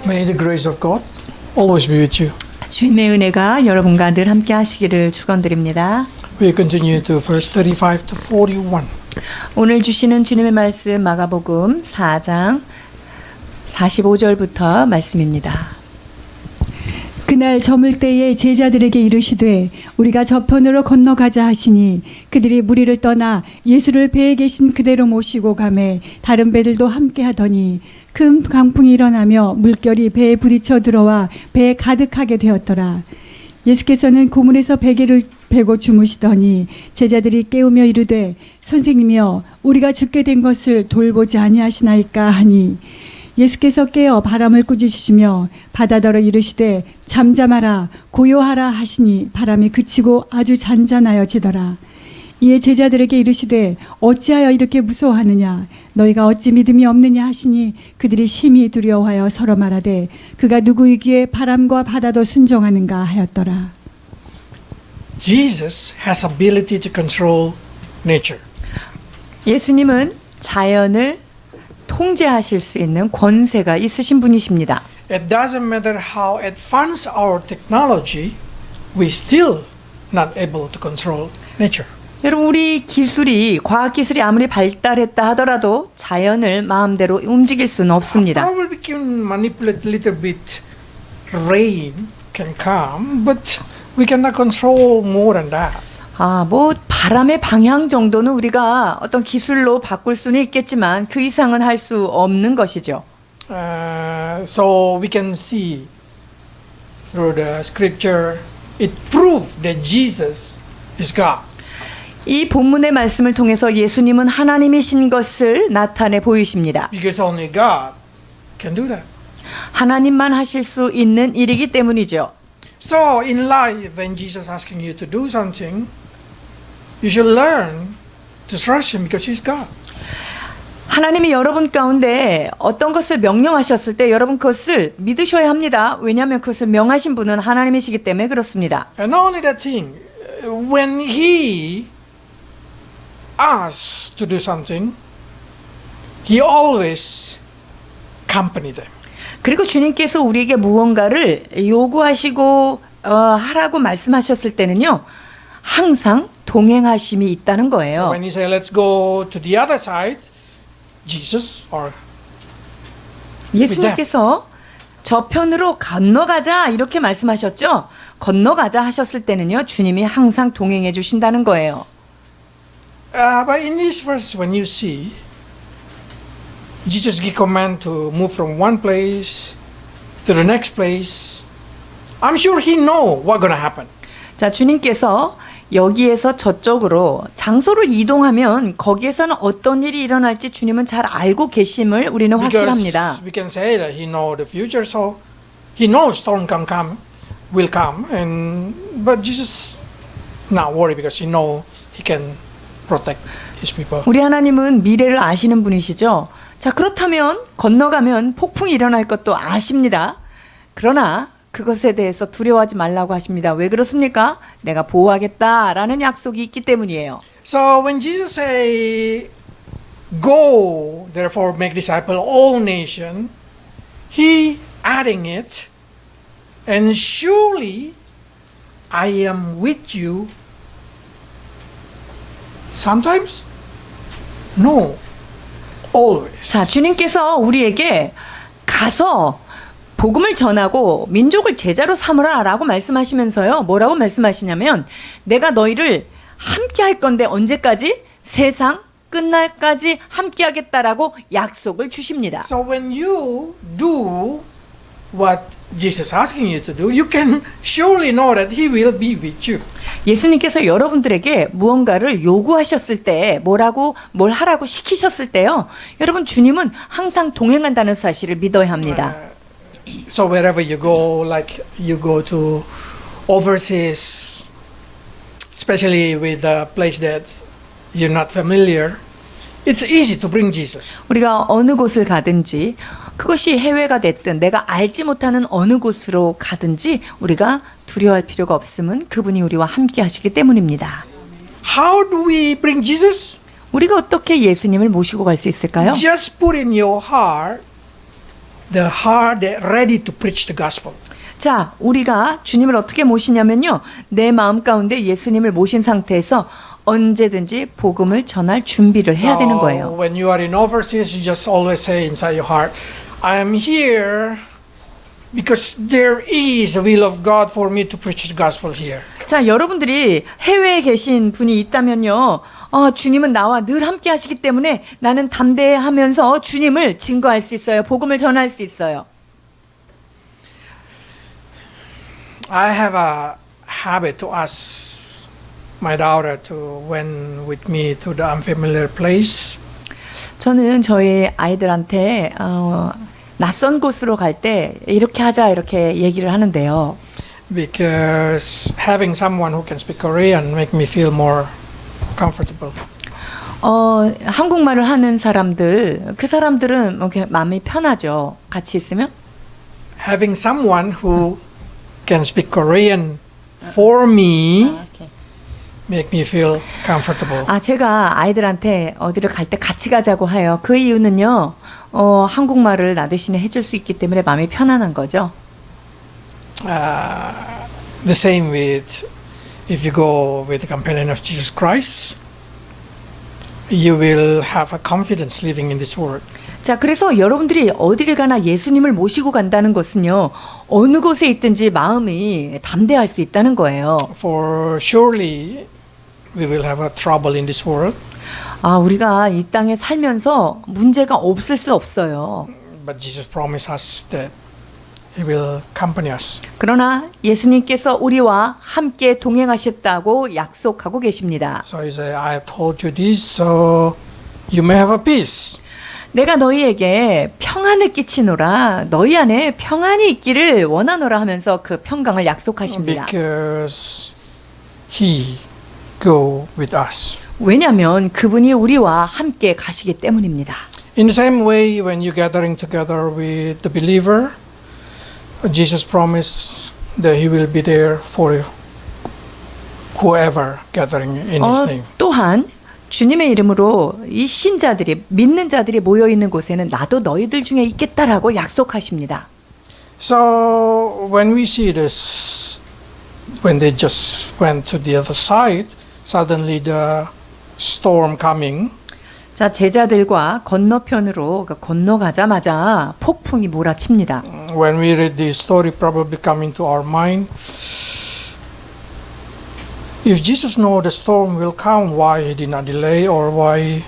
May the grace of God always be with you. 주님의 은혜가 여러분과 늘 함께 하시기를 축원드립니다. We continue to verse 35 to 41. 오늘 주시는 주님의 말씀 마가복음 4장 45절부터 말씀입니다. 그날 저물 때에 제자들에게 이르시되 우리가 저편으로 건너가자 하시니 그들이 무리를 떠나 예수를 배에 계신 그대로 모시고 가매 다른 배들도 함께 하더니 큰 강풍이 일어나며 물결이 배에 부딪혀 들어와 배에 가득하게 되었더라. 예수께서는 고문에서 베개를 베고 주무시더니 제자들이 깨우며 이르되 선생님이여 우리가 죽게 된 것을 돌보지 아니하시나이까 하니 예수께서 깨어 바람을 꾸짖으시며 바다더러 이르시되 잠잠하라 고요하라 하시니 바람이 그치고 아주 잔잔하여지더라. 이에 제자들에게 이르시되 어찌하여 이렇게 무서워하느냐 너희가 어찌 믿음이 없느냐 하시니 그들이 심히 두려워하여 서로 말하되 그가 누구이기에 바람과 바다도 순종하는가 하였더라. Jesus has ability to control nature. 예수님은 자연을 통제하실 수 있는 권세가 있으신 분이십니다. It doesn't matter how advanced our technology, we still not able to control nature. 여러분 우리 과학 기술이 아무리 발달했다 하더라도 자연을 마음대로 움직일 수는 없습니다. Probably we can manipulate a little bit. Rain can come, but we cannot control more than that. 뭐 바람의 방향 정도는 우리가 어떤 기술로 바꿀 수는 있겠지만 그 이상은 할 수 없는 것이죠. So we can see through the scripture, it proved that Jesus is God. 이 본문의 말씀을 통해서 예수님은 하나님이신 것을 나타내 보이십니다. Because only God can do that. 하나님만 하실 수 있는 일이기 때문이죠. So in life, when Jesus asking you to do something, you should learn to trust Him because He's God. 하나님이 여러분 가운데 어떤 것을 명령하셨을 때 여러분 그것을 믿으셔야 합니다. 왜냐하면 그것을 명하신 분은 하나님이시기 때문에 그렇습니다. And not only that thing, when He asks to do something, He always accompany them. 그리고 주님께서 우리에게 무언가를 요구하시고 하라고 말씀하셨을 때는요. 항상 동행하심이 있다는 거예요. When He say, "Let's go to the other side," Jesus or 예수님께서 저편으로 건너가자 이렇게 말씀하셨죠. 건너가자 하셨을 때는요. 주님이 항상 동행해 주신다는 거예요. But in this verse, when you see Jesus give command to move from one place to the next place, I'm sure He know what's going to happen. 자, 주님께서 여기에서 저쪽으로 장소를 이동하면 거기에서는 어떤 일이 일어날지 주님은 잘 알고 계심을 우리는 확실합니다. Because we can say that He know the future, so He knows storm will come, but Jesus not worry because He know He can protect His people. 우리 하나님은 미래를 아시는 분이시죠. 자, 그렇다면 건너가면 폭풍이 일어날 것도 아십니다. 그러나 그것에 대해서 두려워하지 말라고 하십니다. 왜 그렇습니까? 내가 보호하겠다라는 약속이 있기 때문이에요. So when Jesus say, "Go, therefore make disciple all nation," He adding it, "And surely I am with you." Sometimes, no, always. 자, 주님께서 우리에게 가서 복음을 전하고 민족을 제자로 삼으라라고 말씀하시면서요. 뭐라고 말씀하시냐면 내가 너희를 함께 할 건데 언제까지? 세상 끝날까지 함께 하겠다라고 약속을 주십니다. So when you do what Jesus asking you to do, you can surely know that He will be with you. 예수님께서 여러분들에게 무언가를 요구하셨을 때 뭘 하라고 시키셨을 때요. 여러분 주님은 항상 동행한다는 사실을 믿어야 합니다. So wherever you go, like you go to overseas, especially with a place that you're not familiar, it's easy to bring Jesus. 우리가 어느 곳을 가든지 그것이 해외가 됐든 내가 알지 못하는 어느 곳으로 가든지 우리가 두려워할 필요가 없음은 그분이 우리와 함께 하시기 때문입니다. How do we bring Jesus? 우리가 어떻게 예수님을 모시고 갈 수 있을까요? Just put in your heart the heart that ready to preach the gospel. 자, 우리가 주님을 어떻게 모시냐면요. 내 마음 가운데 예수님을 모신 상태에서 언제든지 복음을 전할 준비를 해야 되는 So 거예요. when you are in overseas, you just always say inside your heart, I am here because there is a will of God for me to preach the gospel here. 자, 여러분들이 해외에 계신 분이 있다면요. 주님은 나와 늘 함께 하시기 때문에 나는 담대하면서 주님을 증거할 수 있어요. 복음을 전할 수 있어요. I have a habit to ask my daughter to went with me to the unfamiliar place. 저는 저희 아이들한테 낯선 곳으로 갈 때 이렇게 하자 이렇게 얘기를 하는데요. Because having someone who can speak Korean make me feel more comfortable. 한국말을 하는 사람들, 그 사람들은 이렇게 마음이 편하죠. 같이 있으면. Having someone who can speak Korean for me make me feel comfortable. 제가 아이들한테 어디를 갈 때 같이 가자고 해요. 그 이유는요. 한국말을 나 대신에 해줄 수 있기 때문에 마음이 편안한 거죠. The same with if you go with the companion of Jesus Christ, you will have a confidence living in this world. 자, 그래서 여러분들이 어디를 가나 예수님을 모시고 간다는 것은요. 어느 곳에 있든지 마음이 담대할 수 있다는 거예요. For surely we will have a trouble in this world, 우리가 이 땅에 살면서 문제가 없을 수 없어요. but Jesus promised us that He will accompany us. 그러나 예수님께서 우리와 함께 동행하셨다고 약속하고 계십니다. So He said, I have told you this so you may have a peace. 내가 너희에게 평안을 끼치노라. 너희 안에 평안이 있기를 원하노라 하면서 그 평강을 약속하십니다. Because He go with us. 왜냐하면 그분이 우리와 함께 가시기 때문입니다. In the same way, when you gathering together with the believer, Jesus promised that He will be there for whoever gathering in His name. 또한 주님의 이름으로 이 신자들이 믿는 자들이 모여 있는 곳에는 나도 너희들 중에 있겠다라고 약속하십니다. So when we see this, when they just went to the other side, suddenly the storm coming. 자, 제자들과 건너편으로 건너가자마자 폭풍이 몰아칩니다. When we read the story, probably coming to our mind, if Jesus know the storm will come, why He did not delay or why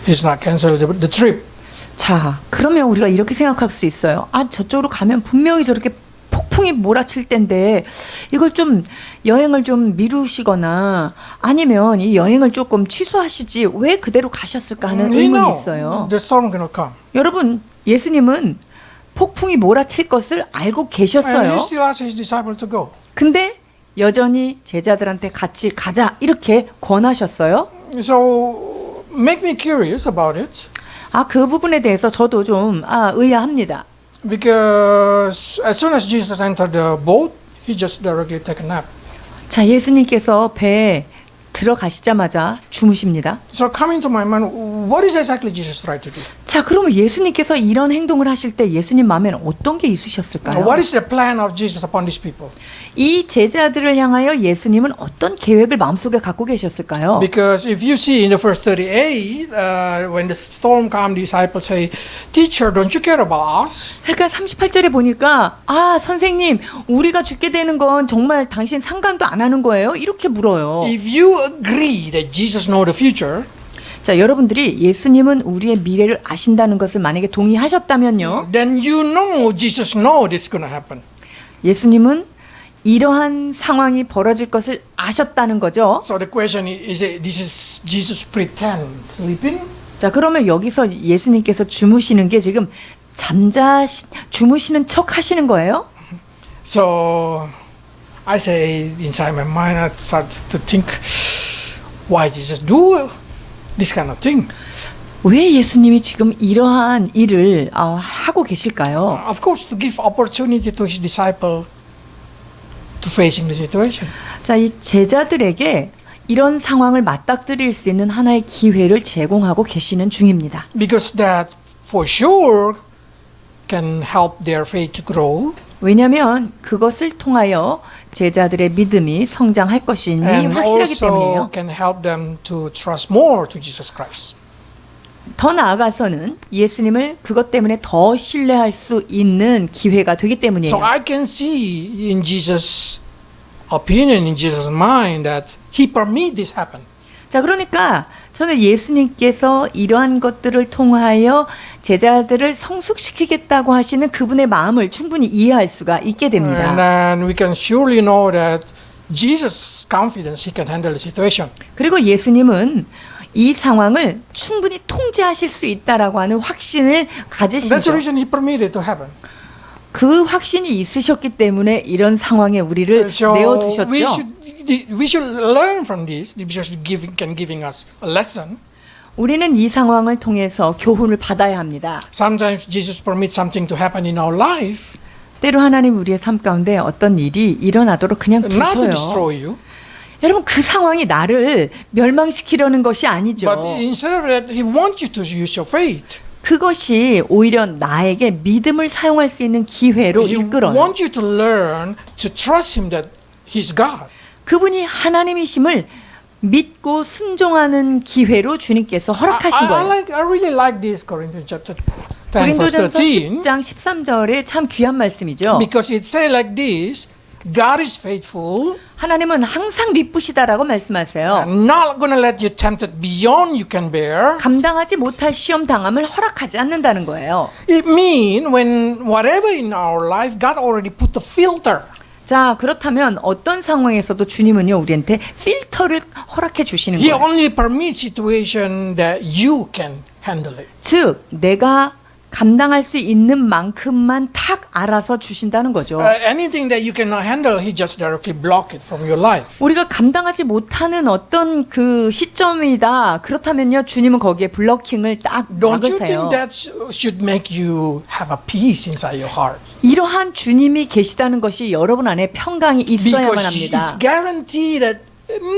He's not canceled the trip? 자, 그러면 우리가 이렇게 생각할 수 있어요. 저쪽으로 가면 분명히 저렇게 폭풍이 몰아칠 텐데 이걸 좀 여행을 좀 미루시거나 아니면 이 여행을 조금 취소하시지 왜 그대로 가셨을까 하는 He 의문이 know 있어요. the storm gonna come. 여러분, 예수님은 폭풍이 몰아칠 것을 알고 And 계셨어요. He still asked His disciples to go. 근데 여전히 제자들한테 같이 가자 이렇게 권하셨어요. So make me curious about it. 그 부분에 대해서 저도 좀 의아합니다. Because as soon as Jesus entered the boat, He just directly took a nap. 자, 예수님께서 배에 들어가시자마자 주무십니다. So coming to my mind, what is exactly Jesus tried to do? 자, 그러면 예수님께서 이런 행동을 하실 때 예수님 마음에는 어떤 게 있으셨을까요? What is the plan of Jesus upon these people? 이 제자들을 향하여 예수님은 어떤 계획을 마음속에 갖고 계셨을까요? Because if you see in the verse 38, when the storm comes, the disciples say, Teacher, don't you care about us? 그러니까 38절에 보니까 선생님, 우리가 죽게 되는 건 정말 당신 상관도 안 하는 거예요? 이렇게 물어요. If you agree that Jesus knows the future, 자, 여러분들이 예수님은 우리의 미래를 아신다는 것을 만약에 동의하셨다면요. then you know Jesus knows it's going to happen. 예수님은 이러한 상황이 벌어질 것을 아셨다는 거죠. So the question is this is Jesus pretend sleeping? 자, 그러면 여기서 예수님께서 주무시는 게 지금 주무시는 척 하시는 거예요? So I say inside my mind, I start to think, why Jesus do this kind of thing? 왜 예수님이 지금 이러한 일을 하고 계실까요? Of course, to give opportunity to His disciple to facing the situation. 자, 이 제자들에게 이런 상황을 맞닥뜨릴 수 있는 하나의 기회를 제공하고 계시는 중입니다. Because that for sure can help their faith to grow. 왜냐하면 그것을 통하여 제자들의 믿음이 성장할 것이니 And 확실하기 also 때문이에요. can help them to trust more to Jesus Christ. 더 나아가서는 예수님을 그것 때문에 더 신뢰할 수 있는 기회가 되기 때문이에요. So I can see in Jesus' opinion, in Jesus' mind, that He permit this happen. 자, 그러니까 저는 예수님께서 이러한 것들을 통하여 제자들을 성숙시키겠다고 하시는 그분의 마음을 충분히 이해할 수가 있게 And 됩니다. then we can surely know that Jesus' confidence, He can handle the situation. 그리고 예수님은 이 상황을 충분히 통제하실 수 있다라고 하는 확신을 That's the 가지시죠. reason He permitted to happen. 그 확신이 있으셨기 때문에 이런 상황에 우리를 So 내어두셨죠. we should learn from this. Because giving us a lesson. 우리는 이 상황을 통해서 교훈을 받아야 합니다. Sometimes Jesus permits something to happen in our life, 때로 하나님 우리의 삶 가운데 어떤 일이 일어나도록 그냥 not to 두셔요. destroy you, 여러분 그 상황이 나를 멸망시키려는 것이 아니죠. but instead of that, He wants you to use your faith. 그것이 오히려 나에게 믿음을 사용할 수 있는 기회로 He 이끌어요. wants you to learn to trust Him that He's God. 그분이 하나님이심을 믿고 순종하는 기회로 주님께서 허락하신 거예요. I really like this Corinthians chapter 10 verse 고린도전서 13 10장 13절에 참 귀한 말씀이죠. because it says like this, God is faithful 하나님은 항상 미쁘시다라고 말씀하세요. and not going to let you tempted beyond you can bear. 감당하지 못할 시험 당함을 허락하지 않는다는 거예요. It means when whatever in our life, God already put the filter. 자, 그렇다면 어떤 상황에서도 주님은요 우리한테 필터를 허락해 주시는 He 거예요. only permits situation that you can handle it. 즉 내가 감당할 수 있는 만큼만 탁 알아서 주신다는 거죠. Anything that you cannot handle, He just directly block it from your life. 우리가 감당하지 못하는 어떤 그 시점이다. 그렇다면요 주님은 거기에 블러킹을 딱 Don't you 막으세요. think that should make you have a peace inside your heart? 이러한 주님이 계시다는 것이 여러분 안에 평강이 있어야만 Because 합니다. it's guaranteed that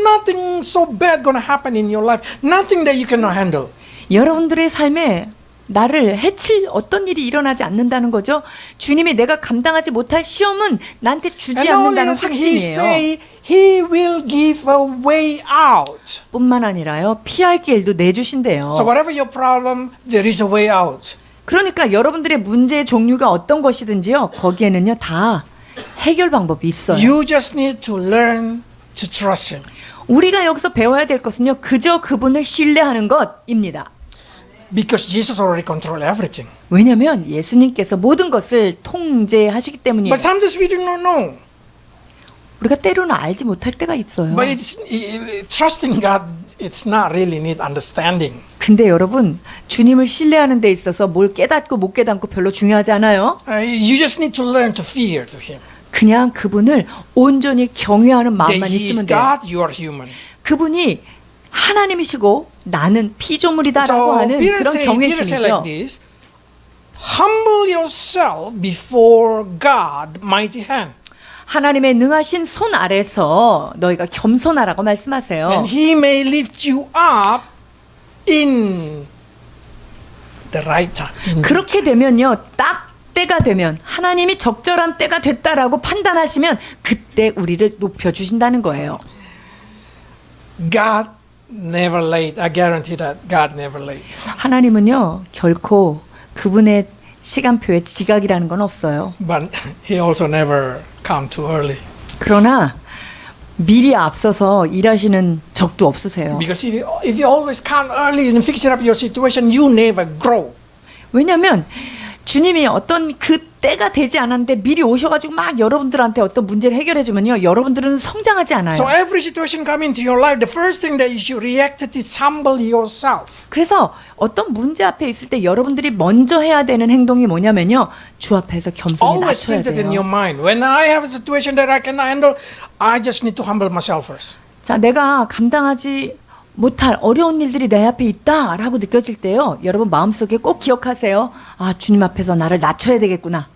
nothing so bad going to happen in your life. Nothing that you cannot handle. 여러분들의 삶에 나를 해칠 어떤 일이 일어나지 않는다는 거죠. 주님이 내가 감당하지 못할 시험은 나한테 주지 And only 않는다는 the thing He 확신이에요. say, He will give a way out. 뿐만 아니라요. 피할 길도 내주신대요. So whatever your problem, there is a way out. 그러니까 여러분들의 문제의 종류가 어떤 것이든지요. 거기에는요. 다 해결 방법이 있어요. You just need to learn to trust Him. 우리가 여기서 배워야 될 것은요. 그저 그분을 신뢰하는 것입니다. Because Jesus already control everything. 왜냐하면 예수님께서 모든 것을 통제하시기 때문이에요. But sometimes we do not know. 우리가 때로는 알지 못할 때가 있어요. But trusting God, it's not really need understanding. 근데 여러분 주님을 신뢰하는 데 있어서 뭘 깨닫고 못 깨닫고 별로 중요하지 않아요. You just need to learn to fear to Him. 그냥 그분을 온전히 경외하는 That 마음만 He is 있으면 돼요. God, you are human. 그분이 하나님이시고 나는 피조물이다라고 So 하는 Peter 그런 say 경외심이죠. like this: Humble yourself before God, mighty hand, 하나님의 능하신 손 아래서 너희가 겸손하라고 말씀하세요. and He may lift you up in the right time. 그렇게 되면요, 딱 때가 되면 하나님이 적절한 때가 됐다라고 판단하시면 그때 우리를 높여주신다는 거예요. God never late. I guarantee that God never late. 하나님은요 결코 그분의 시간표에 지각이라는 건 없어요. But He also never come too early. 그러나 미리 앞서서 일하시는 적도 없으세요. Because if you always come early and fix it up your situation, you never grow. 왜냐하면 주님이 어떤 그 때가 되지 않았는데 미리 오셔가지고 막 여러분들한테 어떤 문제를 해결해주면요 여러분들은 성장하지 않아요. So every situation come into your life, the first thing that you should react to is humble yourself. 그래서 어떤 문제 앞에 있을 때 여러분들이 먼저 해야 되는 행동이 뭐냐면요 주 앞에서 겸손히 Always 낮춰야 put it in your 돼요. mind. When I have a situation that I cannot handle, I just need to humble myself first. 자, 내가 감당하지 못할 어려운 일들이 내 앞에 있다라고 느껴질 때요 여러분 마음속에 꼭 기억하세요. 아, 주님 앞에서 나를 낮춰야 되겠구나.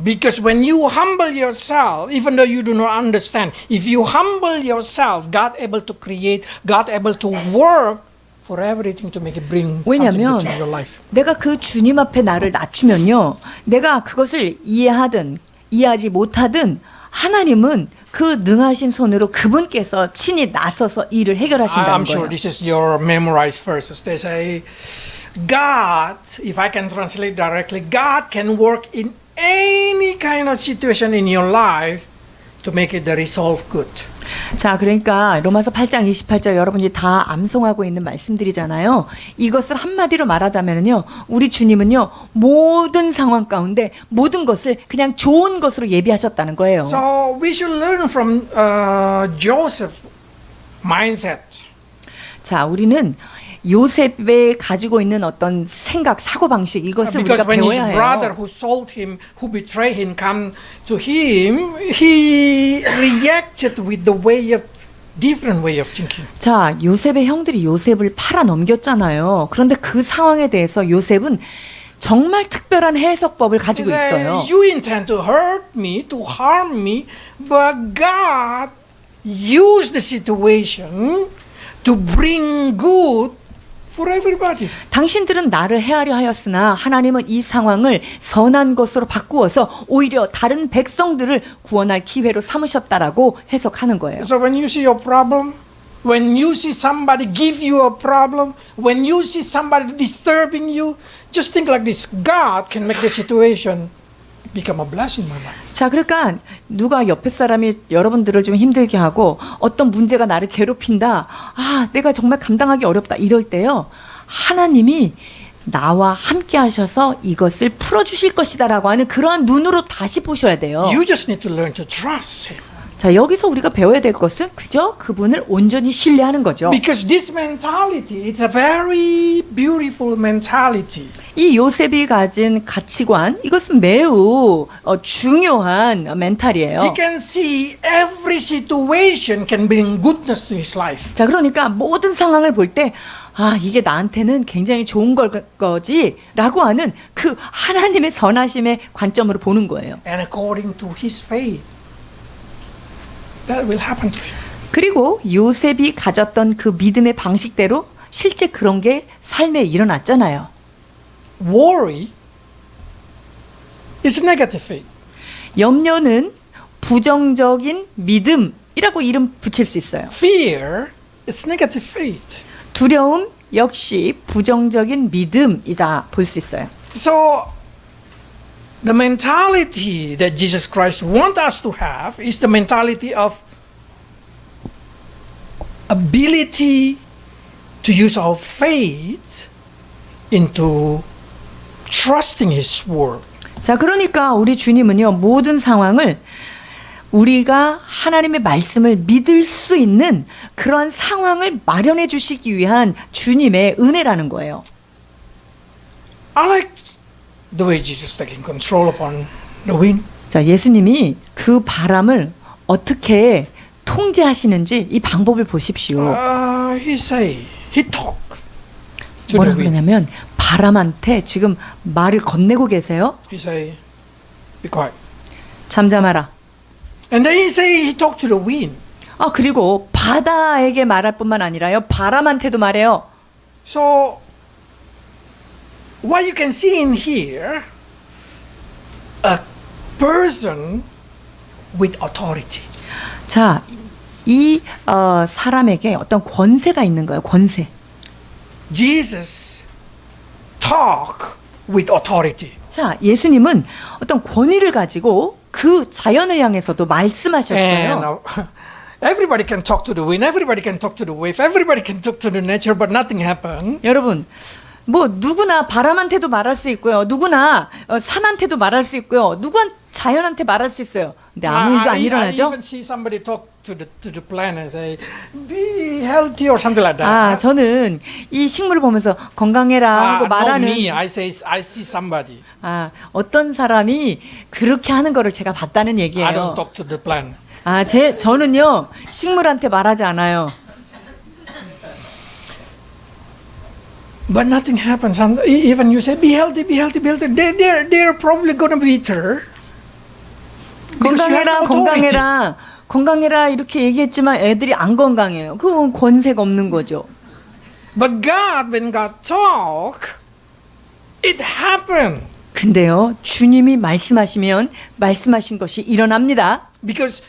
Because when you humble yourself, even though you do not understand, if you humble yourself, God able to create, God able to work for everything to make it bring 왜냐면 something good in your life. 내가 그 주님 앞에 나를 낮추면요. 내가 그것을 이해하든 이해하지 못하든 하나님은 그 능하신 손으로 그분께서 친히 나서서 일을 해결하신다는 I'm sure 거예요. this is your memorized verses. They say, God, if I can translate directly, God can work in any kind of situation in your life to make it the resolve good. 자, 그러니까 로마서 8장 28절 여러분이 다 암송하고 있는 말씀들이잖아요. 이것을 한마디로 말하자면요. 우리 주님은요. 모든 상황 가운데 모든 것을 그냥 좋은 것으로 예비하셨다는 거예요. So we should learn from Joseph mindset. 자, 우리는 요셉의 가지고 있는 어떤 생각, 사고 방식 이것을 Because 우리가 when his 배워야 brother 해요. who sold him, who betrayed him, come to him, he reacted with the way of different way of thinking. 자, 요셉의 형들이 요셉을 팔아 넘겼잖아요. 그런데 그 상황에 대해서 요셉은 정말 특별한 해석법을 He 가지고 said, 있어요. you intend to hurt me, to harm me, but God used the situation to bring good for everybody. 당신들은 나를 해하려 하였으나 하나님은 이 상황을 선한 것으로 바꾸어서 오히려 다른 백성들을 구원할 기회로 삼으셨다라고 해석하는 거예요. So when you see your problem, when you see somebody give you a problem, when you see somebody disturbing you, just think like this. God can make the situation become a blessing in my life. 자, 그러니까 누가 옆에 사람이 여러분들을 좀 힘들게 하고 어떤 문제가 나를 괴롭힌다. 아, 내가 정말 감당하기 어렵다. 이럴 때요. 하나님이 나와 함께 하셔서 이것을 풀어주실 것이다라고 하는 그러한 눈으로 다시 보셔야 돼요. You just need to learn to trust Him. 자, 여기서 우리가 배워야 될 것은 그저 그분을 온전히 신뢰하는 거죠. Because this mentality is a very beautiful mentality. 이 요셉이 가진 가치관 이것은 매우 중요한 멘탈이에요. He can see every situation can bring goodness to his life. 자, 그러니까 모든 상황을 볼 때 아, 이게 나한테는 굉장히 좋은 거지라고 하는 그 하나님의 선하심의 관점으로 보는 거예요. And according to his faith, that will happen to him. 그리고 요셉이 가졌던 그 믿음의 방식대로 실제 그런 게 삶에 일어났잖아요. Worry is negative faith. 염려는 부정적인 믿음이라고 이름 붙일 수 있어요. Fear is negative faith. 두려움 역시 부정적인 믿음이다 볼 수 있어요. So the mentality that Jesus Christ wants us to have is the mentality of ability to use our faith into trusting His word. 자, 그러니까 우리 주님은요, 모든 상황을 우리가 하나님의 말씀을 믿을 수 있는 그런 상황을 마련해 주시기 위한 주님의 은혜라는 거예요. I like the way Jesus taking control upon the wind. 자, 예수님이 그 바람을 어떻게 통제하시는지 이 방법을 보십시오. He talk to 뭐라 the wind. 그러냐면 바람한테 지금 말을 건네고 계세요. He say, be quiet. 잠잠하라. And then he talk to the wind. 아, 그리고 바다에게 말할 뿐만 아니라요. 바람한테도 말해요. So what you can see in here, a person with authority. 자, 이 사람에게 어떤 권세가 있는 거예요. 권세. Jesus talk with authority. 자, 예수님은 어떤 권위를 가지고 그 자연을 향해서도 And 말씀하셨어요. everybody can talk to the wind, everybody can talk to the wave, everybody can talk to the nature, but nothing happen. 여러분, 뭐 누구나 바람한테도 말할 수 있고요. 누구나 산한테도 말할 수 있고요. 누구한 자연한테 말할 수 있어요. 근데 아무 일도 안 I 일어나죠. even see somebody talk to the plant and say, "Be healthy" or something like that. 아, 저는 이 식물을 보면서 건강해라 하고 Not 말하는 me. I see somebody. 아, 어떤 사람이 그렇게 하는 거를 제가 봤다는 I 얘기예요. don't talk to the plant. 아, 저는요 식물한테 말하지 않아요. But nothing happens. And even you say, "Be healthy, be healthy, be healthy." They're probably gonna be bitter. Because you have 건강해라, authority. 건강해라 이렇게 얘기했지만 애들이 안 건강해요. 그건 권세가 없는 거죠. But God, when God talk, it happened. 근데요, 주님이 말씀하시면 말씀하신 것이 일어납니다. Because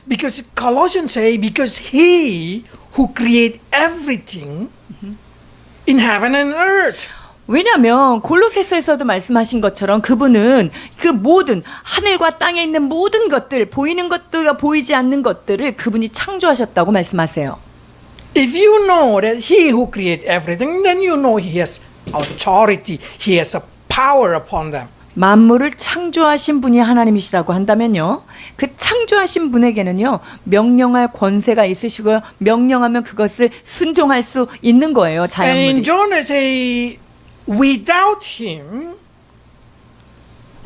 Colossians say, because He who create everything in heaven and earth. 왜냐하면 골로새서에서도 말씀하신 것처럼 그분은 그 모든 하늘과 땅에 있는 모든 것들, 보이는 것들과 보이지 않는 것들을 그분이 창조하셨다고 말씀하세요. If you know that He who create everything, then you know He has authority. He has a power upon them. 만물을 창조하신 분이 하나님이시라고 한다면요, 그 창조하신 분에게는요 명령할 권세가 있으시고요, 명령하면 그것을 순종할 수 있는 거예요. And in 자연물이. John it say, without Him,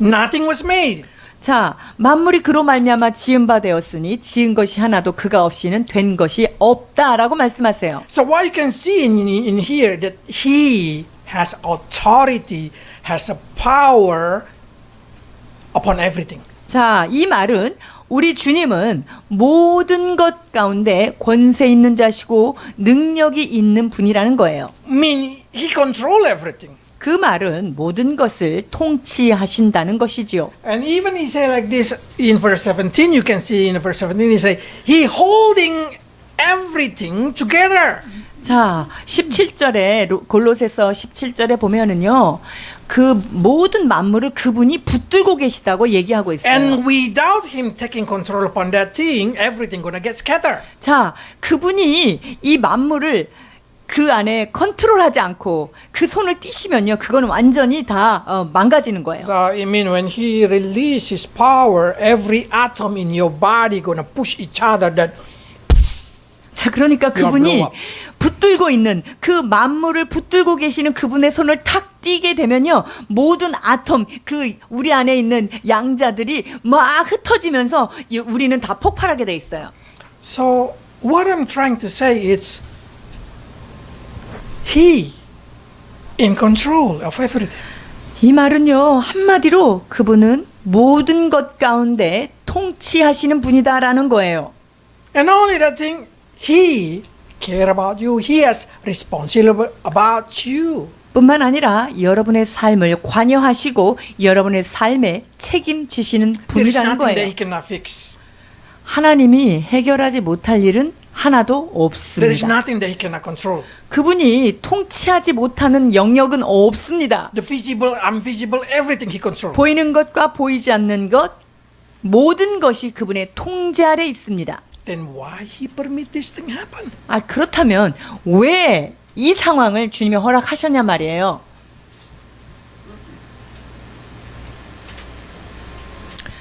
nothing was made. 자, 만물이 그로 말미암아 지은 바 되었으니 지은 것이 하나도 그가 없이는 된 것이 없다라고 말씀하세요. So what you can see in here that He has authority, has a power upon everything. 자, 이 말은 우리 주님은 모든 것 가운데 권세 있는 자시고 능력이 있는 분이라는 거예요. I mean, He control everything. 그 말은 모든 것을 통치하신다는 것이지요. And even He say like this in verse 17, you can see in verse 17, He say, He holding everything together. 자, 17절에 골로새서 17절에 보면은요, 그 모든 만물을 그분이 붙들고 계시다고 얘기하고 있어요. And without Him taking control upon that thing, everything gonna get scattered. 자, 그분이 이 만물을 그 안에 컨트롤하지 않고 그 손을 띄시면요, 그거는 완전히 다 망가지는 거예요. So I mean, when He release His power, every atom in your body gonna push each other. That 자, 그러니까 blow 그분이 up. 붙들고 있는 그 만물을 붙들고 계시는 그분의 손을 탁 띄게 되면요, 모든 아톰, 그 우리 안에 있는 양자들이 막 흩어지면서 우리는 다 폭발하게 돼 있어요. So what I'm trying to say is, He in control of everything. 이 말은요, 한마디로 그분은 모든 것 가운데 통치하시는 분이다라는 거예요. And not only that thing, He care about you. He has responsibility about you. 뿐만 아니라 여러분의 삶을 관여하시고 여러분의 삶에 책임지시는 There is 분이라는 nothing that 거예요. He cannot fix. 하나님이 해결하지 못할 일은 하나도 There is 없습니다. nothing that He cannot control. 그분이 통치하지 못하는 영역은 없습니다. The visible, invisible, everything He control. 보이는 것과 보이지 않는 것, 모든 것이 그분의 통제 아래 있습니다. Then why He permit this thing happen? 아, 그렇다면 왜 이 상황을 주님이 허락하셨냐 말이에요.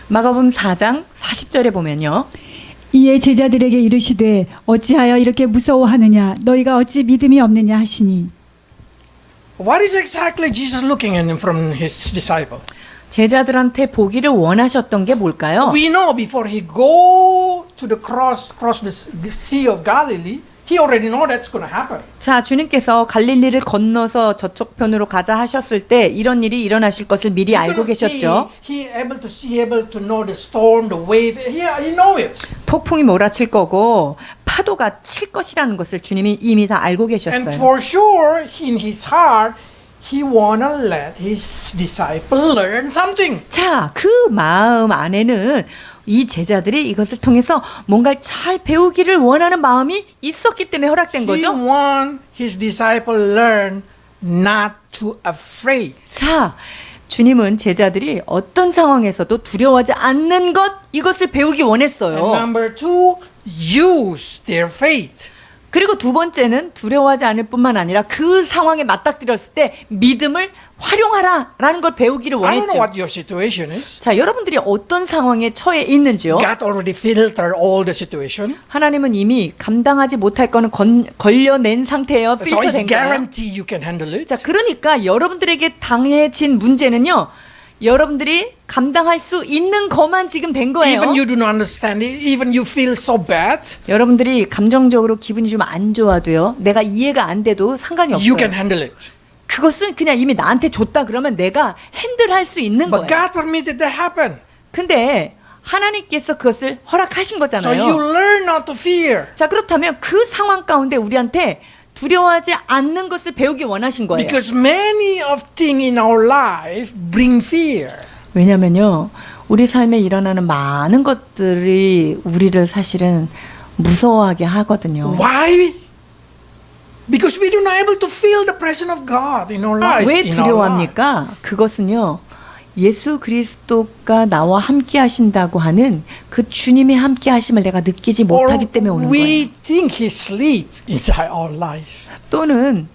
마가복음 4장 40절에 보면요. 이에 제자들에게 이르시되 어찌하여 이렇게 무서워하느냐 너희가 어찌 믿음이 없느냐 하시니 What is exactly Jesus looking at from His disciple? 제자들한테 보기를 원하셨던 게 뭘까요? We know before He go to the cross the Sea of Galilee, He already know that's going to happen. 자, 주님께서 갈릴리를 건너서 저쪽 편으로 가자 하셨을 때 이런 일이 일어나실 것을 미리 He 알고 gonna 계셨죠. see, He able to see, able to know the storm, the wave. He know it. 폭풍이 몰아칠 거고 파도가 칠 것이라는 것을 주님이 이미 다 알고 And 계셨어요. for sure, in His heart, He wanna let His disciple learn something. 자, 그 마음 안에는 이 제자들이 이것을 통해서 뭔가를 잘 배우기를 원하는 마음이 있었기 때문에 허락된 He 거죠. want His disciple learn not to afraid. 자, 주님은 제자들이 어떤 상황에서도 두려워하지 않는 것, 이것을 배우기 And 원했어요. number two, use their faith. 그리고 두 번째는 두려워하지 않을 뿐만 아니라 그 상황에 맞닥뜨렸을 때 믿음을 활용하라라는 걸 배우기를 I don't know 원했죠. what your situation is. 자, 여러분들이 어떤 상황에 처해 있는지요? God already filtered all the situation. 하나님은 이미 감당하지 못할 거는 걸려낸 상태예요. So it's 필터된 거예요. guarantee you can handle it. 자, 그러니까 여러분들에게 당해진 문제는요, 여러분들이 감당할 수 있는 것만 지금 된 거예요. Even you do not understand it, even you feel so bad, 여러분들이 감정적으로 기분이 좀 안 좋아도요, 내가 이해가 안 돼도 상관이 you 없어요. can handle it. 그것은 그냥 이미 나한테 줬다 그러면 내가 핸들할 수 있는 But 거예요. God permitted that happen. 근데 하나님께서 그것을 허락하신 So 거잖아요. you learn not to fear. 자, 그렇다면 그 상황 가운데 우리한테 두려워하지 않는 것을 배우기 원하신 거예요. Because many of things in our life bring fear. 왜냐면요, 우리 삶에 일어나는 많은 것들이 우리를 사실은 무서워하게 하거든요. Why? Because we are not able to feel the presence of God in our lives. 왜 in our life. 두려워합니까? 그것은요, 예수 그리스도가 나와 함께 하신다고 하는 그 주님의 함께 하심을 내가 느끼지 Or 못하기 때문에 오는 we 거예요. think He sleep inside our life. 또는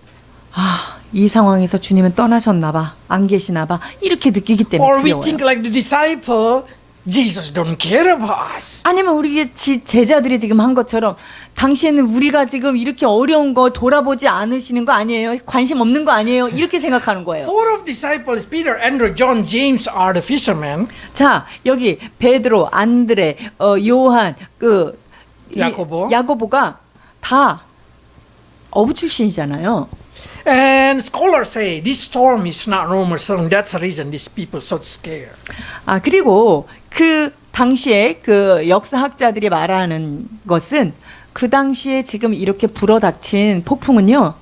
이 상황에서 주님은 떠나셨나 봐, 안 계시나 봐, 이렇게 느끼기 때문에 Or we 두려워요. think like the disciple, Jesus don't care about us. 아니면 우리 제자들이 지금 한 것처럼 당신은 우리가 지금 이렇게 어려운 거 돌아보지 않으시는 거 아니에요? 관심 없는 거 아니에요? 이렇게 생각하는 거예요. Four of disciples, Peter, Andrew, John, James, are the fishermen. 자, 여기 베드로, 안드레, 요한, 야고보가 다 어부 출신이잖아요. And scholars say this storm is not normal storm. That's the reason these people so scared. 그리고 그 당시에 그 역사학자들이 말하는 것은 그 당시에 지금 이렇게 불어닥친 폭풍은요,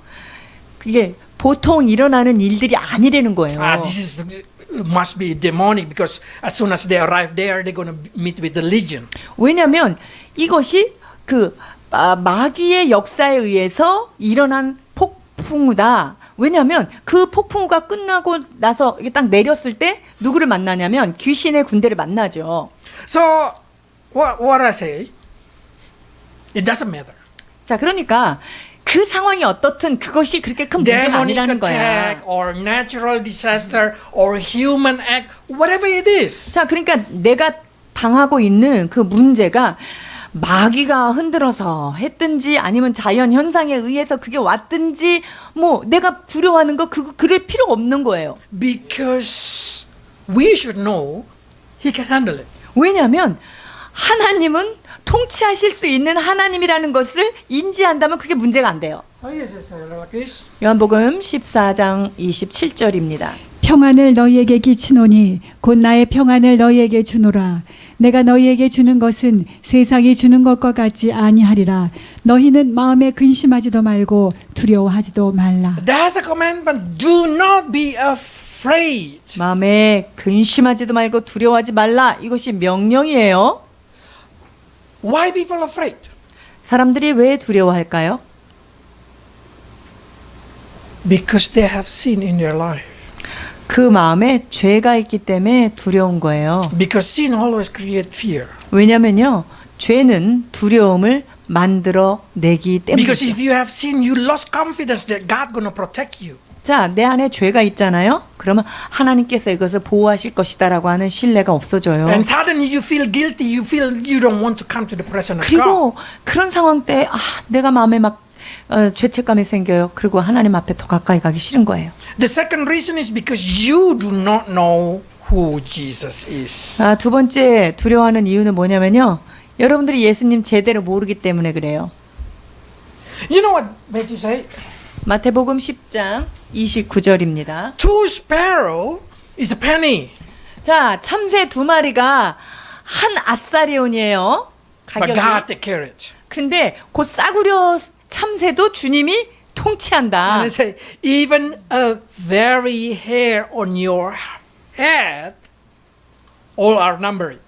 이게 보통 일어나는 일들이 아니라는 거예요. This must be demonic because as soon as they arrive there, they're going to meet with the legion. 왜냐하면 이것이 그 마귀의 역사에 의해서 일어난 폭풍우다. 왜냐하면 그 폭풍우가 끝나고 나서 이게 딱 내렸을 때 누구를 만나냐면 귀신의 군대를 만나죠. So what I say, it doesn't matter. 자, 그러니까 그 상황이 어떻든 그것이 그렇게 큰 문제가 Demonic 아니라는 거야. attack or natural disaster or human act, whatever it is. 자, 그러니까 내가 당하고 있는 그 문제가 마귀가 흔들어서 했든지 아니면 자연 현상에 의해서 그게 왔든지 뭐 내가 두려워하는 거 그럴 필요가 없는 거예요. Because we should know He can handle it. 왜냐하면 하나님은 통치하실 수 있는 하나님이라는 것을 인지한다면 그게 문제가 안 돼요. 요한복음 14장 27절입니다. 평안을 너희에게 끼치노니 곧 나의 평안을 너희에게 주노라. 내가 너희에게 주는 것은 세상이 주는 것과 같지 아니하리라. 너희는 마음에 근심하지도 말고 두려워하지도 말라. That's a commandment. Do not be afraid. 마음에 근심하지도 말고 두려워하지 말라. 이것이 명령이에요. Why people are afraid? 사람들이 왜 두려워할까요? Because they have sin in their life. 그 마음에 죄가 있기 때문에 두려운 거예요. Because sin always creates fear. 왜냐면요, 죄는 두려움을 만들어 내기 Because 때문이죠. if you have sin, you lost confidence that God gonna protect you. 자, 내 안에 죄가 있잖아요. 그러면 하나님께서 이것을 보호하실 것이다라고 하는 신뢰가 없어져요. And suddenly you feel guilty. You feel you don't want to come to the presence of God. 그리고 그런 상황 때 내가 마음에 막 죄책감이 생겨요. 그리고 하나님 앞에 더 가까이 가기 싫은 거예요. The second reason is because you do not know who Jesus is. 두 번째 두려워하는 이유는 뭐냐면요, 여러분들이 예수님 제대로 모르기 때문에 그래요. You know what Matthew say? 마태복음 10장 29절입니다. Two sparrow is a penny, 자, 참새 2마리가 한 아사리온이에요. but God 가격이. take care of it. 근데 그 싸구려 참새도 주님이 통치한다. And they say, even a very hair on your head, all are numbered.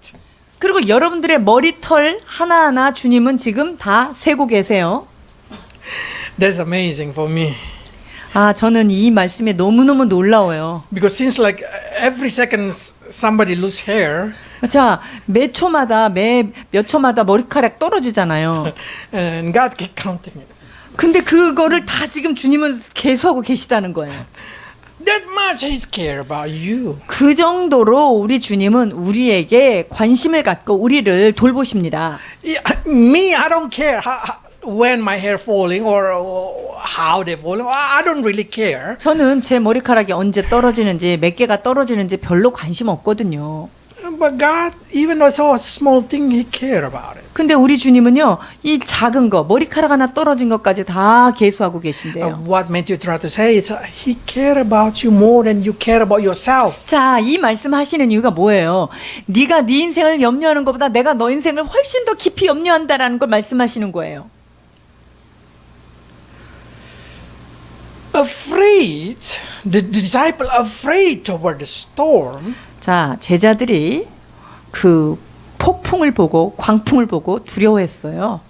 그리고 여러분들의 머리털 하나하나 주님은 지금 다 세고 계세요. That's amazing for me. 저는 이 말씀에 너무너무 놀라워요. Because since like every second somebody lose hair, 자, 몇 초마다 머리카락 떨어지잖아요. and God keep counting it. 근데 그거를 다 지금 주님은 계수하고 계시다는 거예요. That much He care about you. 그 정도로 우리 주님은 우리에게 관심을 갖고 우리를 돌보십니다. Me, I don't care when my hair falling or how they falling. I don't really care. 저는 제 머리카락이 언제 떨어지는지 몇 개가 떨어지는지 별로 관심 없거든요. But God, even though it's a small thing, He care about it. 근데 우리 주님은요, 이 작은 거, 머리카락 하나 떨어진 것까지 다 계수하고 계신데요. What Matthew tried to say is He care about you more than you care about yourself. 자, 이 말씀 하시는 이유가 뭐예요? 네가 네 인생을 염려하는 것보다 내가 너 인생을 훨씬 더 깊이 염려한다라는 걸 말씀하시는 거예요. afraid, the disciple afraid toward the storm, 자, 제자들이 그 폭풍을 보고 광풍을 보고 두려워했어요.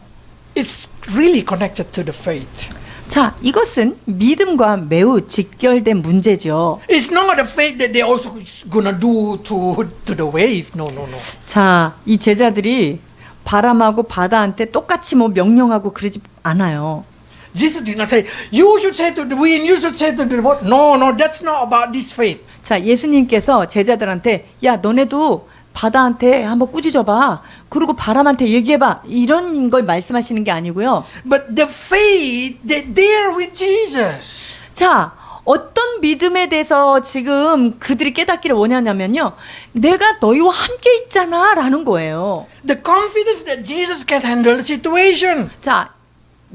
it's really connected to the faith. 자, 이것은 믿음과 매우 직결된 문제죠. It's not the faith that they also gonna do to the wave. No, no, no. 자, 이 제자들이 바람하고 바다한테 똑같이 뭐 명령하고 그러지 않아요. Jesus did not say, you should say to the wind, you should say to the water. No, no, that's not about this faith. 자, 예수님께서 제자들한테 야, 너네도 바다한테 한번 꾸짖어봐. 그리고 바람한테 얘기해봐. 이런 걸 말씀하시는 게 아니고요. But the faith that they are with Jesus. 자, 어떤 믿음에 대해서 지금 그들이 깨닫기를 원하냐면요. 내가 너희와 함께 있잖아 라는 거예요. The confidence that Jesus can handle the situation. 자,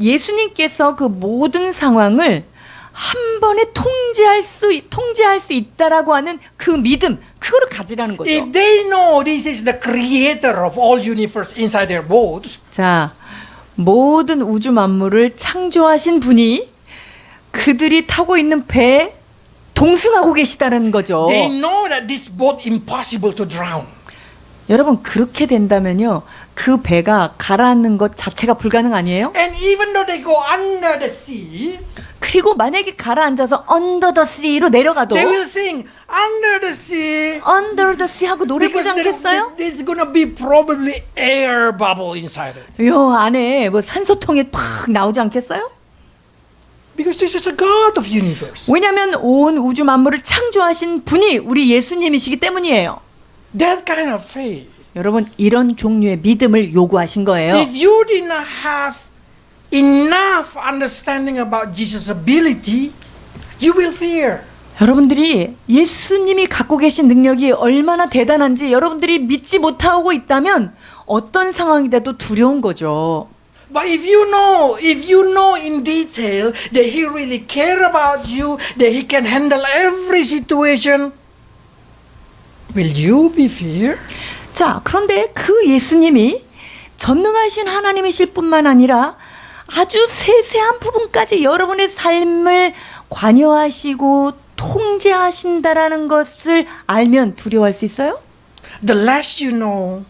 예수님께서 그 모든 상황을 한 번에 통제할 수 있다라고 하는 그 믿음, 그거를 가지라는 거죠. If they know this is the creator of all universe inside their boats, 자, 모든 우주 만물을 창조하신 분이 그들이 타고 있는 배에 동승하고 계시다는 거죠. they know that this boat impossible to drown. 여러분, 그렇게 된다면요, 그 배가 가라앉는 것 자체가 불가능 아니에요? And even though they go under the sea, 그리고 만약에 가라앉아서 under the sea로 내려가도 they will sing under the sea. under the sea 하고 노래 부르지 Because 않겠어요? there's gonna be probably air bubble inside it. 요 안에 뭐 산소통에 팍 나오지 않겠어요? Because this is a God of universe. 왜냐하면 온 우주 만물을 창조하신 분이 우리 예수님이시기 때문이에요. That kind of faith. 여러분, 이런 종류의 믿음을 요구하신 거예요. If you did not have enough understanding about Jesus' ability, you will fear. 여러분들이 예수님이 갖고 계신 능력이 얼마나 대단한지 여러분들이 믿지 못하고 있다면 어떤 상황이 돼도 두려운 거죠. But if you know in detail that He really care about you, that He can handle every situation, will you be fear? 자, 그런데 그 예수님이 전능하신 하나님이실 뿐만 아니라 아주 세세한 부분까지 여러분의 삶을 관여하시고 통제하신다라는 것을 알면 두려워할 수 있어요? The less you know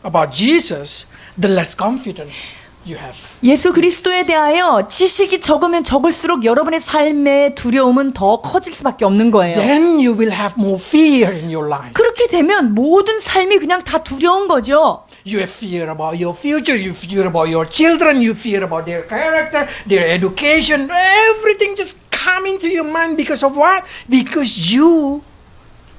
about Jesus, the less confidence you have. 예수 그리스도에 대하여 지식이 적으면 적을수록 여러분의 삶의 두려움은 더 커질 수밖에 없는 거예요. Then you will have more fear in your life. 그렇게 되면 모든 삶이 그냥 다 두려운 거죠. You have fear about your future, you fear about your children, you fear about their character, their education, everything just come into your mind because of what? Because you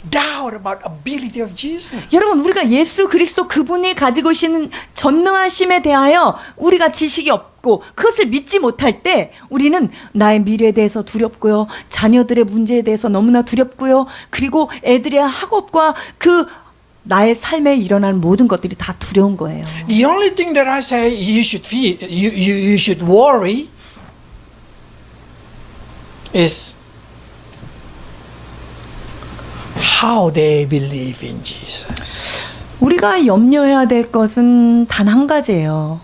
doubt about ability of Jesus. 여러분, 우리가 예수 그리스도 그분이 가지고 계시는 전능하심에 대하여 우리가 지식이 없고 그것을 믿지 못할 때 우리는 나의 미래에 대해서 두렵고요, 자녀들의 문제에 대해서 너무나 두렵고요, 그리고 애들의 학업과 그 나의 삶에 일어나는 모든 것들이 다 두려운 거예요. The only thing that I say you should fear, you should worry is how they believe in Jesus. 우리가 염려해야 될 것은 단 한 가지예요.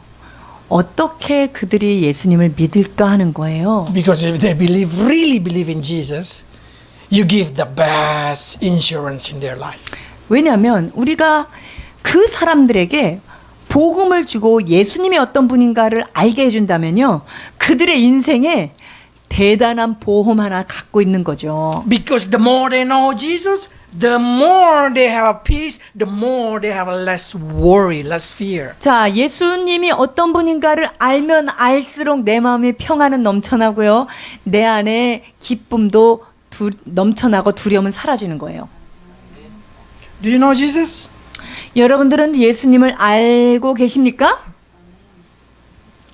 어떻게 그들이 예수님을 믿을까 하는 거예요. Because if they really believe in Jesus, you give the best insurance in their life. 왜냐하면 우리가 그 사람들에게 복음을 주고 예수님이 어떤 분인가를 알게 해준다면요, 그들의 인생에 대단한 보험 하나 갖고 있는 거죠. Because the more they know Jesus, the more they have peace, the more they have less worry, less fear. 자, 예수님이 어떤 분인가를 알면 알수록 내 마음에 평안은 넘쳐나고요, 내 안에 기쁨도 넘쳐나고 두려움은 사라지는 거예요. Do you know Jesus? 여러분들은 예수님을 알고 계십니까?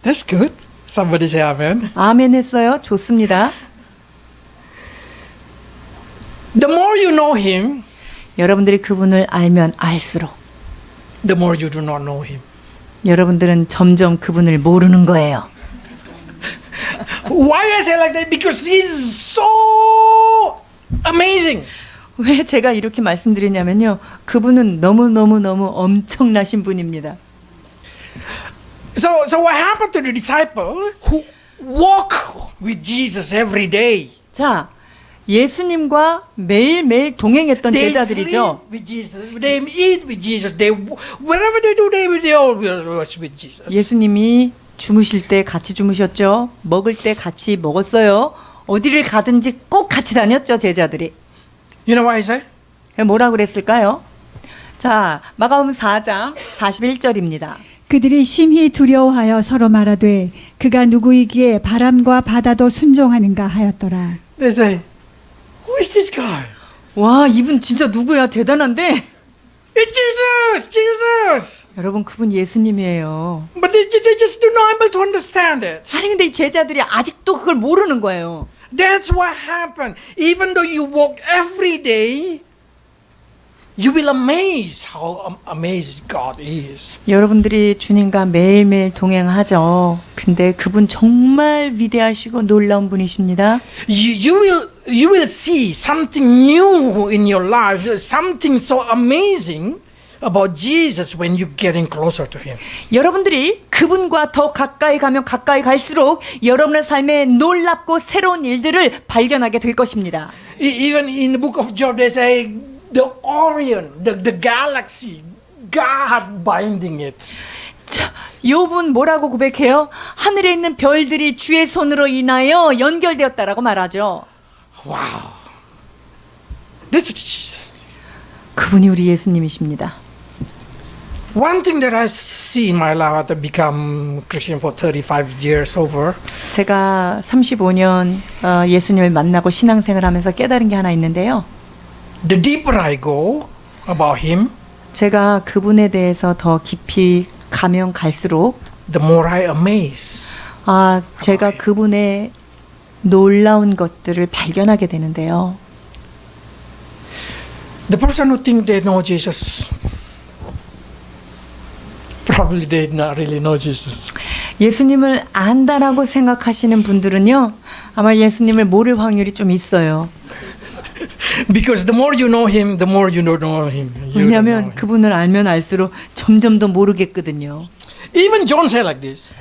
That's good. Somebody say amen. 아멘 했어요. 좋습니다. The more you know Him, 여러분들이 그분을 알면 알수록 the more you do not know Him. 여러분들은 점점 그분을 모르는 거예요. Why I say like that? Because He's so amazing. 왜 제가 이렇게 말씀드리냐면요, 그분은 너무 엄청나신 분입니다. So what happened to the disciple who walk with Jesus every day? 자, 예수님과 매일매일 동행했던 They 제자들이죠. sleep with Jesus. They eat with Jesus. They wherever they do, they all will worship with Jesus. 예수님이 주무실 때 같이 주무셨죠. 먹을 때 같이 먹었어요. 어디를 가든지 꼭 같이 다녔죠, 제자들이. You know what I say? 뭐라 그랬을까요? 자, 마가복음 4장 41절입니다. 그들이 심히 두려워하여 서로 말하되 그가 누구이기에 바람과 바다도 순종하는가 하였더라. They say, "Who is this guy?" 와, 이분 진짜 누구야? 대단한데? It's Jesus, Jesus. 여러분, 그분 예수님이에요. But they just do not able to understand it. 아니, 근데 이 제자들이 아직도 그걸 모르는 거예요. That's what happened. Even though you walk every day, you will amaze how amazed God is. 여러분들이 주님과 매일매일 동행하죠. 근데 그분 정말 위대하시고 놀라운 분이십니다. You will see something new in your life, something so amazing about Jesus when you're getting closer to Him. 여러분들이 그분과 더 가까이 가면 가까이 갈수록 여러분의 삶에 놀랍고 새로운 일들을 발견하게 될 것입니다. Even in the book of Job, they say the Orion, the galaxy, God binding it. 자, 욥은 뭐라고 고백해요? 하늘에 있는 별들이 주의 손으로 인하여 연결되었다라고 말하죠. Wow. That's Jesus. 그분이 우리 예수님이십니다. One thing that I see in my life after become Christian for 35 years over, 제가 35년 예수님을 만나고 신앙생활 하면서 깨달은 게 하나 있는데요. the deeper I go about Him, 제가 그분에 대해서 더 깊이 가면 갈수록 the more I amaze. 제가 그분의 놀라운 것들을 발견하게 되는데요. The person who think they know Jesus, probably they not really know Jesus. 예수님을 안다라고 생각하시는 분들은요, 아마 예수님을 모를 확률이 좀 있어요. Because the more you know Him, the more you don't know Him. You don't know 왜냐하면 him. 그분을 알면 알수록 점점 더 모르겠거든요. Even John said like this.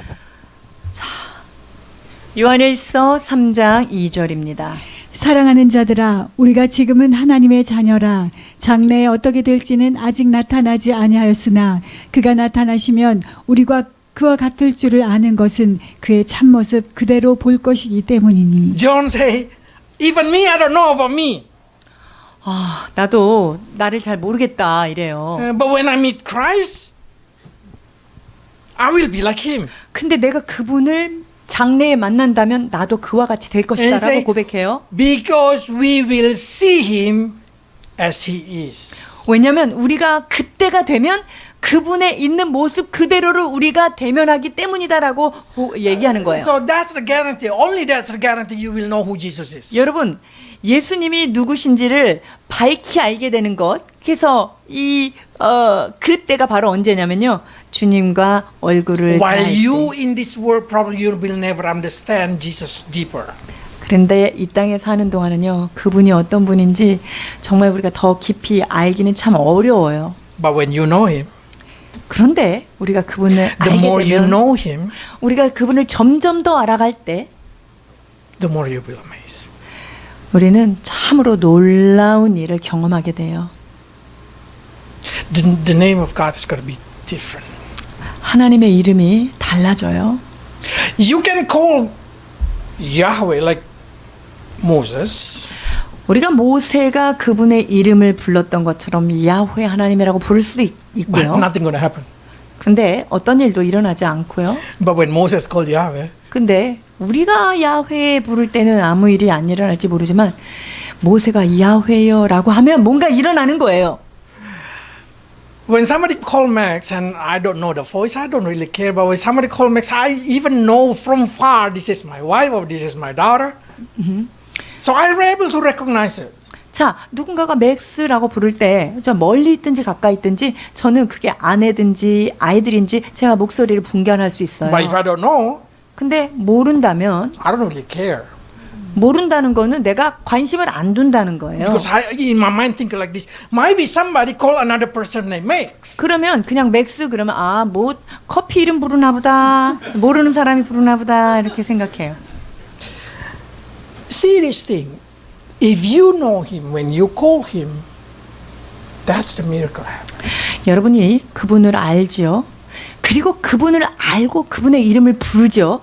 요한일서 3장 2절입니다. 사랑하는 자들아 우리가 지금은 하나님의 자녀라 장래에 어떻게 될지는 아직 나타나지 아니하였으나 그가 나타나시면 우리가 그와 같을 줄을 아는 것은 그의 참모습 그대로 볼 것이기 때문이니. John say, even me, I don't know about me. 나도 나를 잘 모르겠다 이래요. But when I meet Christ, I will be like Him. 근데 내가 그분을 장래에 만난다면 나도 그와 같이 될 것이다라고 고백해요. Because we will see Him as He is. 왜냐하면 우리가 그때가 되면 그분의 있는 모습 그대로를 우리가 대면하기 때문이다라고 얘기하는 거예요. So that's the guarantee. Only that's the guarantee you will know who Jesus is. 여러분, 예수님이 누구신지를 밝히 알게 되는 것. 그래서 그때가 바로 언제냐면요. 주님과 얼굴을 While 닿을 때. you in this world, probably you will never understand Jesus deeper. 그런데 이 땅에 사는 동안은요. 그분이 어떤 분인지 정말 우리가 더 깊이 알기는 참 어려워요. But when you know Him, 그런데 우리가 그분을 the 알게 more you 되면 know Him, 우리가 그분을 점점 더 알아갈 때 the more you will amaze. 우리는 참으로 놀라운 일을 경험하게 돼요. The name of God is going to be different. 하나님의 이름이 달라져요. You can call Yahweh like Moses, 우리가 모세가 그분의 이름을 불렀던 것처럼 야훼 하나님이라고 부를 수도 but 있고요. nothing going to happen. 근데 어떤 일도 일어나지 않고요. But when Moses called Yahweh, 근데 우리가 야훼 부를 때는 아무 일이 안 일어날지 모르지만 모세가 야훼여라고 하면 뭔가 일어나는 거예요. when somebody called Max and I don't know the voice, I don't really care. But when somebody called Max, I even know from far this is my wife or this is my daughter. So I'm able to recognize it. 자, 누군가가 맥스라고 부를 때 저 멀리 있든지 가까이 있든지 저는 그게 아내든지 아이들인지 제가 목소리를 분간할 수 있어요. But if I don't know, 근데 모른다면 I don't really care. 모른다는 거는 내가 관심을 안 둔다는 거예요. Because in my mind think like this. Maybe somebody call another person named Max. 그러면 그냥 맥스 그러면 뭐 커피 이름 부르나 보다. 모르는 사람이 부르나 보다 이렇게 생각해요. See this thing. If you know Him when you call Him, that's the miracle happen. 여러분이 그분을 알지요. 그리고 그분을 알고 그분의 이름을 부르죠.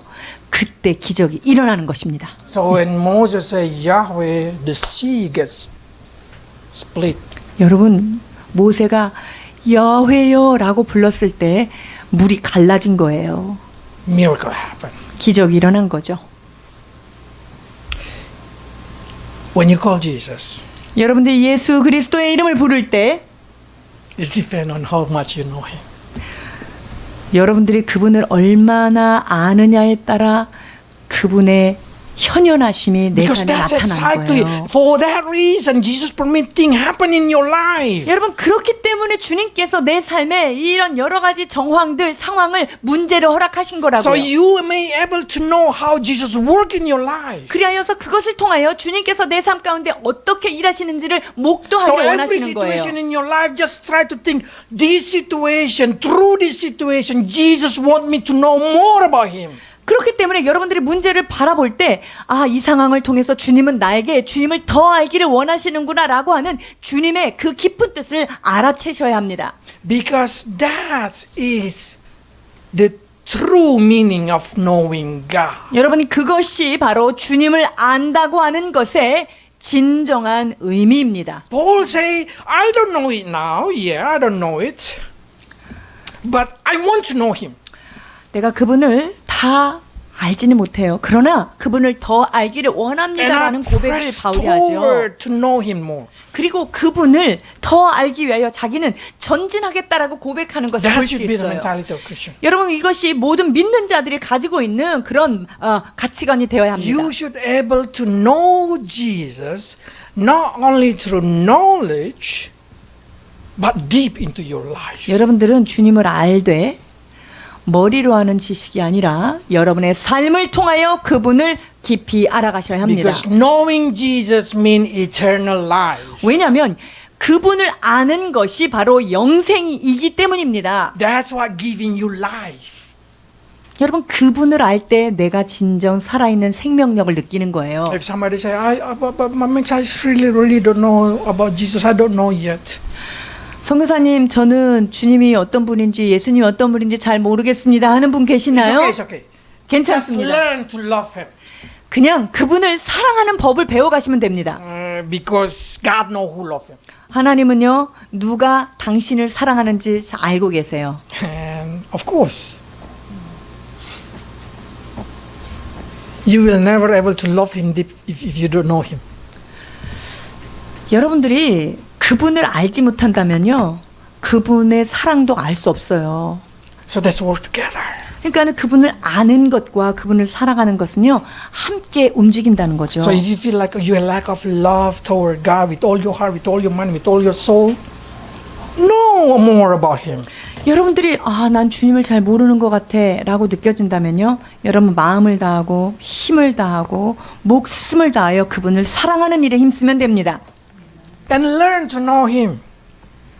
그때 기적이 일어나는 것입니다. So when Moses said Yahweh, the sea gets split. 여러분, 모세가 여호와여라고 불렀을 때 물이 갈라진 거예요. Miracle happen. 기적이 일어난 거죠. When you call Jesus, 여러분들 예수 그리스도의 이름을 부를 때 it depends on how much you know Him. 여러분들이 그분을 얼마나 아느냐에 따라 그분의 현현하심이 내 Because 삶에 that's 나타나는 exactly 거예요. for that reason Jesus permit things happen in your life. 여러분 그렇기 때문에 주님께서 내 삶에 이런 여러 가지 정황들 상황을 문제를 허락하신 So 거라고요. you may able to know how Jesus work in your life. 그리하여서 그것을 통하여 주님께서 내 삶 가운데 어떻게 일하시는지를 목도하기 So every 원하시는 거예요. situation in your life, just try to think this situation, through this situation, Jesus want me to know more about Him. 그렇기 때문에 여러분들이 문제를 바라볼 때, 아, 이 상황을 통해서 주님은 나에게 주님을 더 알기를 원하시는구나 라고 하는 주님의 그 깊은 뜻을 알아채셔야 합니다. Because that is the true meaning of knowing God. 여러분이 그것이 바로 주님을 안다고 하는 것의 진정한 의미입니다. Paul say, I don't know it now. Yeah, I don't know it. But I want to know Him. 내가 그분을 다 알지는 못해요. 그러나 그분을 더 알기를 And I 원합니다라는 고백을 press 바울이 하죠. toward to know Him more. 그리고 그분을 더 알기 위하여 자기는 전진하겠다라고 고백하는 것을 볼 That 수 should be the 있어요. mentality of Christian. 여러분 이것이 모든 믿는 자들이 가지고 있는 그런 가치관이 되어야 합니다. You should able to know Jesus not only through knowledge, but deep into your life. 여러분들은 주님을 알되 머리로 하는 지식이 아니라 여러분의 삶을 통하여 그분을 깊이 알아가셔야 합니다. Because knowing Jesus means eternal life. 왜냐하면 그분을 아는 것이 바로 영생이기 때문입니다. That's what giving you life. 여러분 그분을 알 때 내가 진정 살아있는 생명력을 느끼는 거예요. If somebody say, but I really don't know about Jesus. I don't know yet. 선교사님 저는 주님이 어떤 분인지 예수님이 어떤 분인지 잘 모르겠습니다 하는 분 계시나요? It's okay. Just 괜찮습니다. learn to love Him. 그냥 그분을 사랑하는 법을 배워가시면 됩니다. Because God knows who love Him. 하나님은요 누가 당신을 사랑하는지 잘 알고 계세요. And of course, you will never able to love Him deep if you don't know Him. 여러분들이 그분을 알지 못한다면요 그분의 사랑도 알 수 없어요. So let's work together. 그러니까 그분을 아는 것과 그분을 사랑하는 것은요 함께 움직인다는 거죠. So if you feel like you lack of love toward God with all your heart, with all your mind, with all your soul, know more about Him. 여러분들이 난 주님을 잘 모르는 것 같아 라고 느껴진다면요 여러분 마음을 다하고 힘을 다하고 목숨을 다하여 그분을 사랑하는 일에 힘쓰면 됩니다. And learn to know Him.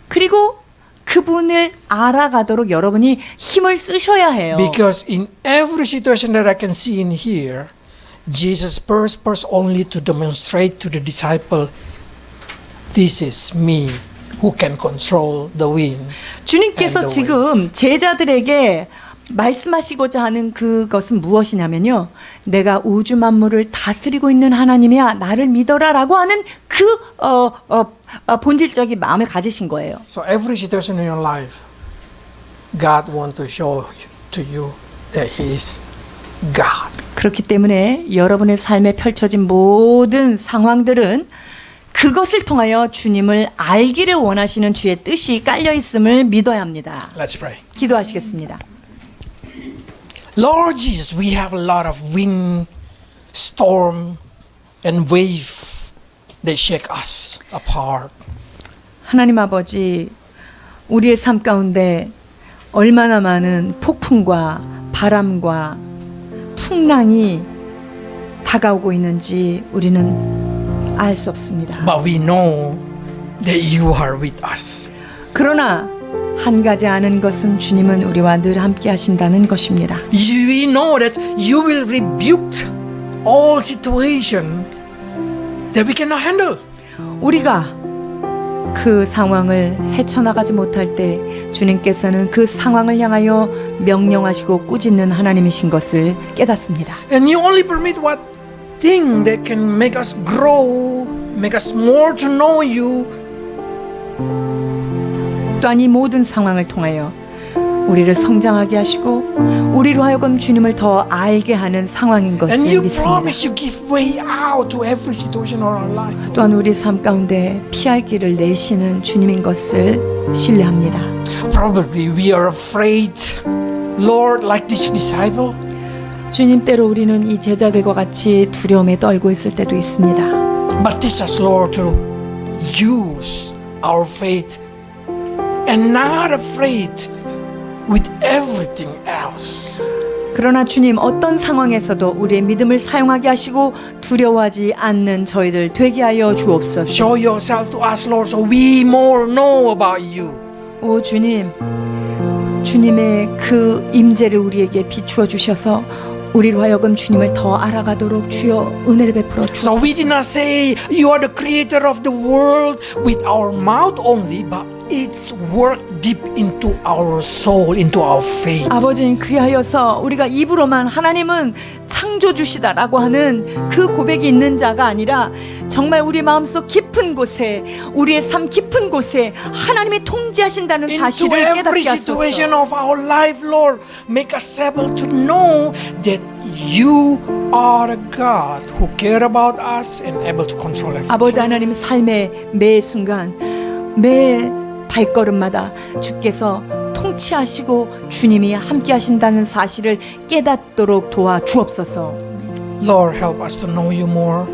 그리고 그분을 알아가도록 여러분이 힘을 쓰셔야 해요. Because in every situation that I can see in here, Jesus purposed only to demonstrate to the disciple, this is me who can control the wind. 주님께서 and the 지금 제자들에게 말씀하시고자 하는 그것은 무엇이냐면요. 내가 우주 만물을 다스리고 있는 하나님이야. 나를 믿어라라고 하는 그 본질적인 마음을 가지신 거예요. So every situation in your life, God wants to show to you that He is God. 그렇기 때문에 여러분의 삶에 펼쳐진 모든 상황들은 그것을 통하여 주님을 알기를 원하시는 주의 뜻이 깔려 있음을 믿어야 합니다. Let's pray. 기도하시겠습니다. Lord Jesus, we have a lot of wind, storm, and wave that shake us apart. 하나님 아버지, 우리의 삶 가운데 얼마나 많은 폭풍과 바람과 풍랑이 다가오고 있는지 우리는 알 수 없습니다. But we know that you are with us. 그러나 한 가지 아는 것은 주님은 우리와 늘 함께 하신다는 것입니다. We know that you will rebuke all situation that we cannot handle. 우리가 그 상황을 헤쳐나가지 못할 때 주님께서는 그 상황을 향하여 명령하시고 꾸짖는 하나님이신 것을 깨닫습니다. And you only permit what thing that can make us grow, make us more to know you. 또한 이 모든 상황을 통하여 우리를 성장하게 하시고 우리로 하여금 주님을 더 알게 하는 상황인 And 것을 you 믿습니다. promise you give way out to every situation of our life. 또한 우리 삶 가운데 피할 길을 내시는 주님인 것을 신뢰합니다. Probably we are afraid, Lord, like this disciple. 주님 때로 우리는 이 제자들과 같이 두려움에 떨고 있을 때도 있습니다. But teach us, Lord, to use our faith and not afraid with everything else. 그러나 주님 어떤 상황에서도 우리의 믿음을 사용하게 하시고 두려워하지 않는 저희들 되게 하여 주옵소서. Show yourself to us, Lord, so we more know about you. 오 주님, 주님의 그 임재를 우리에게 비추어 주셔서 우리로 하여금 주님을 더 알아가도록 주여 은혜를 베풀어 So we did 주옵소서. not say you are the creator of the world with our mouth only, but it's work deep into our soul, into our faith. 아버지님 그리하여서 우리가 입으로만 하나님은 창조주시다라고 하는 그 고백이 있는 자가 아니라 정말 우리 마음속 깊은 곳에 우리의 삶 깊은 곳에 하나님이 통제하신다는 Into 사실을 every 깨닫게 situation 하소서. of our life, Lord, make us able to know that you are a God who care about us and able to control everything. 아버지 하나님 삶의 매 순간 매 발걸음마다 주께서 통치하시고 주님이 함께 하신다는 사실을 깨닫도록 도와 주옵소서. Lord, help us to know you more.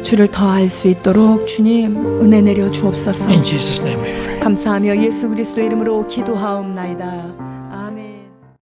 주를 더 알 수 있도록 주님 은혜 내려 주옵소서. In Jesus' name we pray. 감사하며 예수 그리스도의 이름으로 기도하옵나이다.